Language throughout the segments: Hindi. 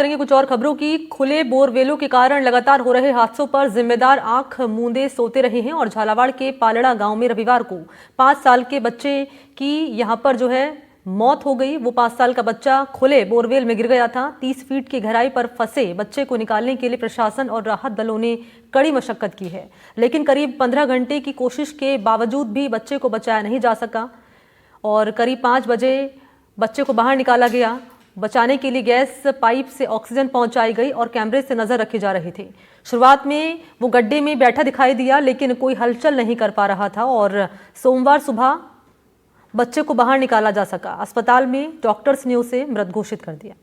करेंगे कुछ और खबरों की। खुले बोरवेलों के कारण लगातार हो रहे हादसों पर जिम्मेदार आंख मूंदे सोते रहे हैं और झालावाड़ के पालड़ा गांव में रविवार को 5 साल के बच्चे की यहां पर जो है मौत हो गई। वो 5 साल का बच्चा खुले बोरवेल में गिर गया था। 30 फीट की गहराई पर फंसे बच्चे को निकालने के लिए प्रशासन और राहत दलों ने कड़ी मशक्कत की है, लेकिन करीब 15 घंटे की कोशिश के बावजूद भी बच्चे को बचाया नहीं जा सका और करीब 5 बजे बच्चे को बाहर निकाला गया। बचाने के लिए गैस पाइप से ऑक्सीजन पहुंचाई गई और कैमरे से नजर रखी जा रही थी। शुरुआत में वो गड्ढे में बैठा दिखाई दिया, लेकिन कोई हलचल नहीं कर पा रहा था और सोमवार सुबह बच्चे को बाहर निकाला जा सका। अस्पताल में डॉक्टर्स ने उसे मृत घोषित कर दिया।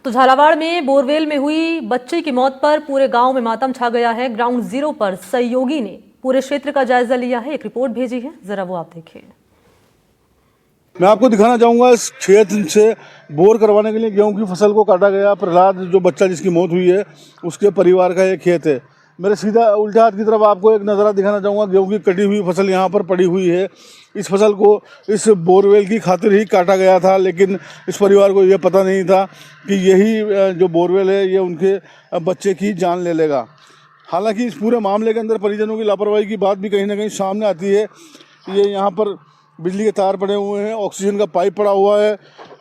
तो झालावाड़ में बोरवेल में हुई बच्चे की मौत पर पूरे गांव में मातम छा गया है। ग्राउंड जीरो पर सहयोगी ने पूरे क्षेत्र का जायजा लिया है। एक रिपोर्ट भेजी है, जरा वो आप देखिए। मैं आपको दिखाना चाहूंगा इस खेत से बोर करवाने के लिए गेहूं की फसल को काटा गया। प्रहलाद जो बच्चा जिसकी मौत हुई है उसके परिवार का ये खेत है। मेरे सीधा उल्टे हाथ की तरफ आपको एक नज़ारा दिखाना चाहूँगा। गेहूं की कटी हुई फसल यहाँ पर पड़ी हुई है। इस फसल को इस बोरवेल की खातिर ही काटा गया था, लेकिन इस परिवार को ये पता नहीं था कि यही जो बोरवेल है ये उनके बच्चे की जान ले लेगा। हालांकि इस पूरे मामले के अंदर परिजनों की लापरवाही की बात भी कहीं ना कहीं सामने आती है। ये यहाँ पर बिजली के तार पड़े हुए हैं, ऑक्सीजन का पाइप पड़ा हुआ है।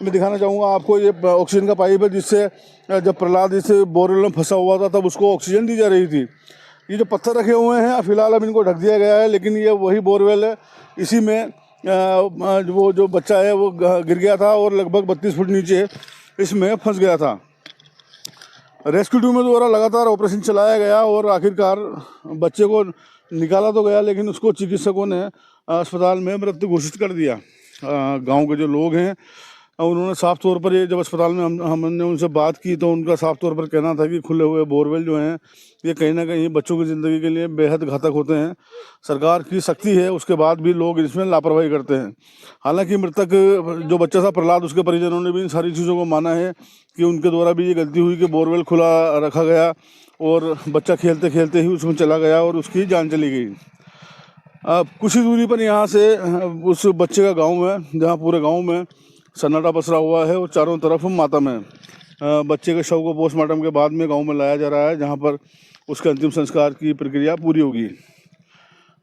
मैं दिखाना चाहूँगा आपको, ये ऑक्सीजन का पाइप है जिससे जब प्रहलाद इस बोरवेल में फंसा हुआ था तब उसको ऑक्सीजन दी जा रही थी। ये जो पत्थर रखे हुए हैं फिलहाल अब इनको ढक दिया गया है, लेकिन ये वही बोरवेल है। इसी में वो जो बच्चा है वो गिर गया था और लगभग 32 फुट नीचे इसमें फंस गया था। रेस्क्यू टीम द्वारा लगातार ऑपरेशन चलाया गया और आखिरकार बच्चे को निकाला तो गया, लेकिन उसको चिकित्सकों ने अस्पताल में मृत घोषित कर दिया। गांव के जो लोग हैं उन्होंने साफ तौर पर, ये जब अस्पताल में हमने उनसे बात की तो उनका साफ तौर पर कहना था कि खुले हुए बोरवेल जो हैं ये कहीं ना कहीं बच्चों की ज़िंदगी के लिए बेहद घातक होते हैं। सरकार की सख्ती है, उसके बाद भी लोग इसमें लापरवाही करते हैं। हालांकि मृतक जो बच्चा था प्रहलाद, उसके परिजनों ने भी इन सारी चीज़ों को माना है कि उनके द्वारा भी ये गलती हुई कि बोरवेल खुला रखा गया और बच्चा खेलते खेलते ही उसमें चला गया और उसकी जान चली गई। कुछ ही दूरी पर यहाँ से उस बच्चे का गाँव है जहाँ पूरे गाँव में सन्नाटा पसरा हुआ है और चारों तरफ मातम है। बच्चे के शव को पोस्टमार्टम के बाद में गांव में लाया जा रहा है, जहां पर उसके अंतिम संस्कार की प्रक्रिया पूरी होगी।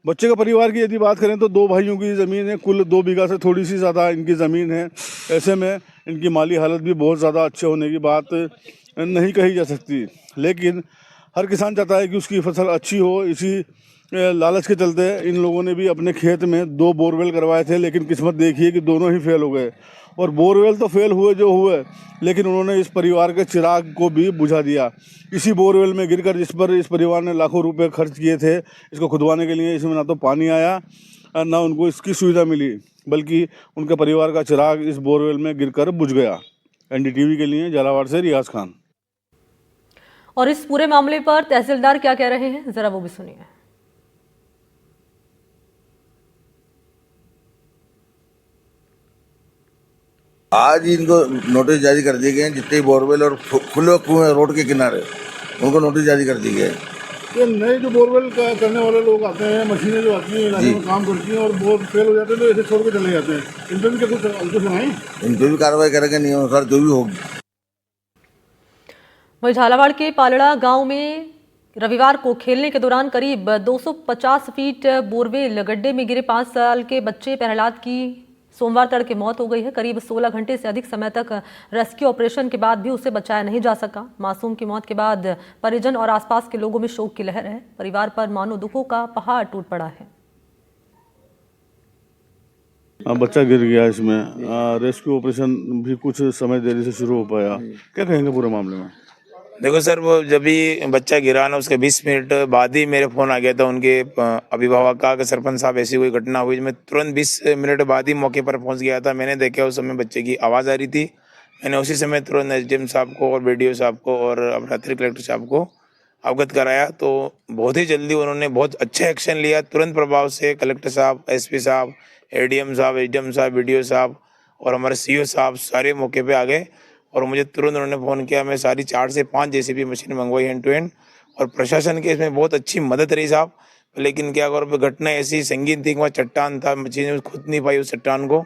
बच्चे के परिवार की यदि बात करें तो 2 भाइयों की ज़मीन है, कुल 2 बीघा से थोड़ी सी ज़्यादा इनकी ज़मीन है। ऐसे में इनकी माली हालत भी बहुत ज़्यादा अच्छे होने की बात नहीं कही जा सकती, लेकिन हर किसान चाहता है कि उसकी फसल अच्छी हो। इसी लालच के चलते इन लोगों ने भी अपने खेत में 2 बोरवेल करवाए थे, लेकिन किस्मत देखिए कि दोनों ही फेल हो गए। और बोरवेल तो फेल हुए जो हुए, लेकिन उन्होंने इस परिवार के चिराग को भी बुझा दिया। इसी बोरवेल में गिरकर जिस पर इस परिवार ने लाखों रुपए खर्च किए थे इसको खुदवाने के लिए, इसमें ना तो पानी आया ना उनको इसकी सुविधा मिली, बल्कि उनके परिवार का चिराग इस बोरवेल में गिरकर बुझ गया। NDTV के लिए झालावाड़ से रियाज खान। और इस पूरे मामले पर तहसीलदार क्या कह रहे हैं, जरा वो भी सुनिए। आज इनको नोटिस जारी कर दिए गए हैं। जितने बोरवेल और खुले कुएं रोड के किनारे उनको नोटिस जारी कर दी गए। ये नए जो बोरवेल करने वाले लोग आते हैं, मशीनें जो आती हैं इलाके में काम करती हैं और बोर फेल हो जाते हैं तो ऐसे छोड़ के चले जाते हैं, इन पर भी क्या कुछ सुनाई? इन पर भी कार्रवाई करेंगे नियम अनुसार जो भी होगी। वहीं झालावाड़ के पालड़ा गांव में रविवार को खेलने के दौरान करीब 250 फीट बोरवेल गड्ढे में गिरे 5 साल के बच्चे प्रहलाद की सोमवार तड़के मौत हो गई है। करीब 16 घंटे से अधिक समय तक रेस्क्यू ऑपरेशन के बाद भी उसे बचाया नहीं जा सका। मासूम की मौत के बाद परिजन और आसपास के लोगों में शोक की लहर है। परिवार पर मानो दुखों का पहाड़ टूट पड़ा है। बच्चा गिर गया, इसमें रेस्क्यू ऑपरेशन भी कुछ समय देरी से शुरू हो पाया। क्या कहेंगे पूरे मामले में? देखो सर, वो जब भी बच्चा गिरा ना उसके 20 मिनट बाद ही मेरे फ़ोन आ गया था उनके अभिभावक का कि सरपंच साहब ऐसी कोई घटना हुई। मैं तुरंत 20 मिनट बाद ही मौके पर पहुंच गया था। मैंने देखा उस समय बच्चे की आवाज़ आ रही थी। मैंने उसी समय तुरंत SDM साहब को और BDO साहब को और अपना अतिरिक्त कलेक्टर साहब को अवगत कराया, तो बहुत ही जल्दी उन्होंने बहुत अच्छा एक्शन लिया। तुरंत प्रभाव से कलेक्टर साहब, SP साहब, ADM साहब, SDM साहब, BDO साहब और हमारे CO साहब सारे मौके पे आ गए और मुझे तुरंत उन्होंने फ़ोन किया। मैं सारी 4 से 5 JCB मशीन मंगवाई हैंड टू हैंड और प्रशासन के इसमें बहुत अच्छी मदद रही साहब। लेकिन क्या करो, घटना ऐसी संगीन थी कि वहाँ चट्टान था, मछली खुद नहीं पाई उस चट्टान को,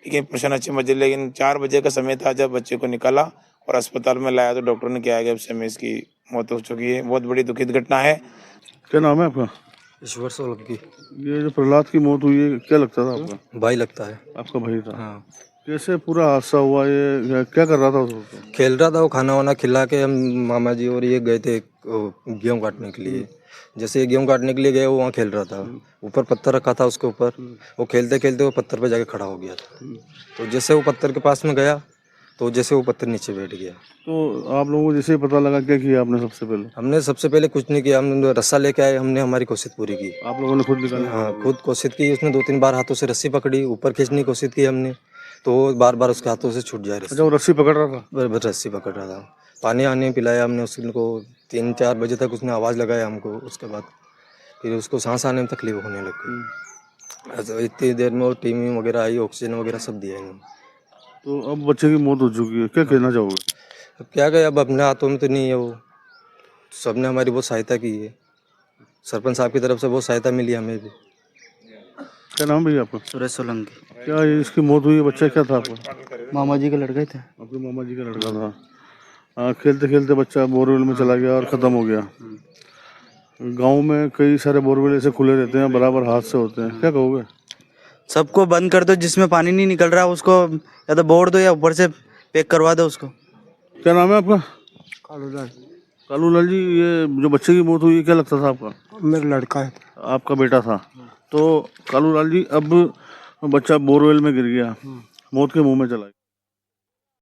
लेकिन प्रश्न अच्छे मजे। लेकिन 4 बजे का समय था जब बच्चे को निकाला और अस्पताल में लाया तो डॉक्टर ने क्या है कि उस समय इसकी मौत हो चुकी है। बहुत बड़ी दुखद घटना है। क्या नाम है आपका? ईश्वर सोलंकी। ये जो प्रहलाद की मौत हुई है, क्या लगता था आपका? भाई लगता है। आपका भाई था? हाँ, कैसे पूरा हादसा हुआ? ये क्या कर रहा था उस वक्त? खेल रहा था वो, खाना वाना खिला के हम मामा जी और ये गए थे गेहूँ काटने के लिए। जैसे ये गेहूँ काटने के लिए गए, वो वहाँ खेल रहा था, ऊपर पत्थर रखा था उसके ऊपर, वो खेलते खेलते वो पत्थर पे जाके खड़ा हो गया था। तो जैसे वो पत्थर के पास में गया तो जैसे वो पत्थर नीचे बैठ गया। तो आप लोगों को जैसे ही पता लगा, क्या किया आपने सबसे पहले? हमने सबसे पहले कुछ नहीं किया, हमने रस्सा लेके आए, हमने हमारी कोशिश पूरी की। आप लोगों ने खुद निकाला? हाँ, खुद कोशिश की। उसने 2-3 बार हाथों से रस्सी पकड़ी, ऊपर खींचने की कोशिश की हमने, तो वो बार बार उसके हाथों से छूट जाए अच्छा, वो रस्सी पकड़ रहा था? बस रस्सी पकड़ रहा था। पानी आने पिलाया हमने उसको, 3-4 बजे तक उसने आवाज़ लगाया हमको। उसके बाद फिर उसको सांस आने में तकलीफ होने लग गई। ऐसा इतनी देर में वो टीम वगैरह आई, ऑक्सीजन वगैरह सब दिया इन्होंने। तो अब बच्चे की मौत हो चुकी है, क्या कहना चाहोगे? अब क्या कहें, अब अपने हाथों में तो नहीं है वो, सबने हमारी बहुत सहायता की है। सरपंच साहब की तरफ से बहुत सहायता मिली हमें भी। क्या नाम भैया आपका? सुरेश सोलंकी। क्या ये इसकी मौत हुई है? बच्चा क्या था आपका? मामा जी के लड़के थे। आपके मामा जी का लड़का था। खेलते खेलते बच्चा बोरवेल में चला गया और ख़त्म हो गया। गांव में कई सारे बोरवेल ऐसे खुले रहते हैं, बराबर हादसे होते हैं, क्या कहोगे? सबको बंद कर दो, जिसमें पानी नहीं निकल रहा उसको या तो बोर दो या ऊपर से पैक करवा दो उसको। क्या नाम है आपका? कालूलाल। कालूलाल जी, ये जो बच्चे की मौत हुई, क्या लगता था आपका? मेरा लड़का है। आपका बेटा था? तो कालूलाल जी, अब बच्चा बोरवेल में गिर गया, मौत के मुंह में चला गया।